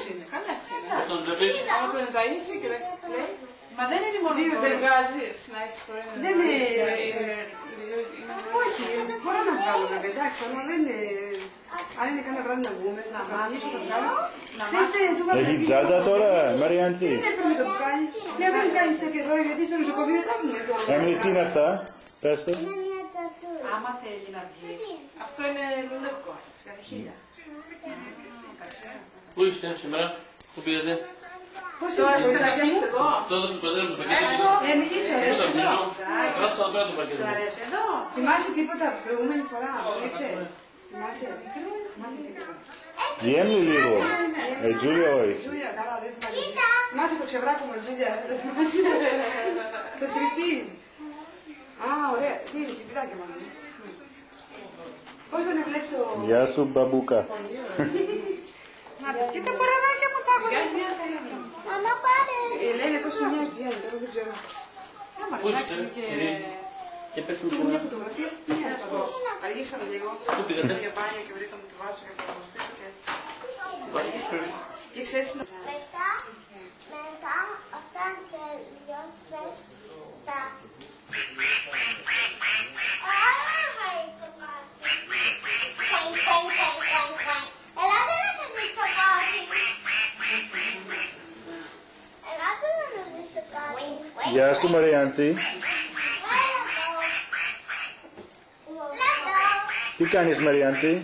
είναι, καλός είναι. Πώς τον βλέπεις? Άμα τον ενταΐσει και λέει, μα δεν είναι μόνο που δεν βγάζεις να έχεις τώρα ένα Δεν είναι... Όχι, μπορώ να βγάλω βέβαια, εντάξει, αλλά δεν είναι... Αν είναι κανένα βράδυ να βγούμε, να μάθεις, να βγάλω. Έχει τσάντα τώρα, Μαριάντη? Δεν έπρεπε το μπουκάλι. Για δεν κάνεις τέτοια τώρα, γιατί στο νοσοκομείο θα βγούμε τώρα. Έμιλι, τι είναι αυτά, πες το. Άμα θέλει να βγει. Αυτό είναι λευκός, κατηχίλια. Πού είστε σήμερα, πού πήγατε? Πώς Τώρα είναι σου καταπείς εδώ. Τότε τους πατέρες του πακέτου. Έξω. μιλήσω, αρέσει εδώ. Κράτησα εδώ πέρα το πακέτο. Αρέσει εδώ. Θυμάσαι τίποτα από την προηγούμενη φορά, χτες. Θυμάσαι τίποτα. Η Έμιλι λίγο, Τζούλια όχι. Τζούλια, καλά, δεν θυμάσαι. Θυμάσαι το ξεβράκωμα, Τζούλια, δεν θυμάσαι. Το στριπτίζ. Α, ωραία. Τι είναι, τσιπηράκια μάλλον. Πώς τον ευλέξει το... Γεια σου, μπαμπούκα. Να το, και τα παραδάκια μου τα έχω. Μαμά πάρε. Λένε πώς του μοιάζει, Γιάννη, εγώ δεν ξέρω. Πού είστε, Ειρήνη? Και πες μου Μια φωτογραφία, μια εδώ. Αργήσαμε λίγο. Πού πήγατε? Για μπάνια και βρήκαμε τη βάση για το σπίτι και... Βάσκος πίσω. Και ξέρεις να... Μετά, όταν τελειώσες τα... Ελάτε να σε δείξω κάτι. Ελάτε να σε δείξω κάτι. Γεια σου, Μαριάντη. Λέτο. Τι κάνεις, Μαριάντη?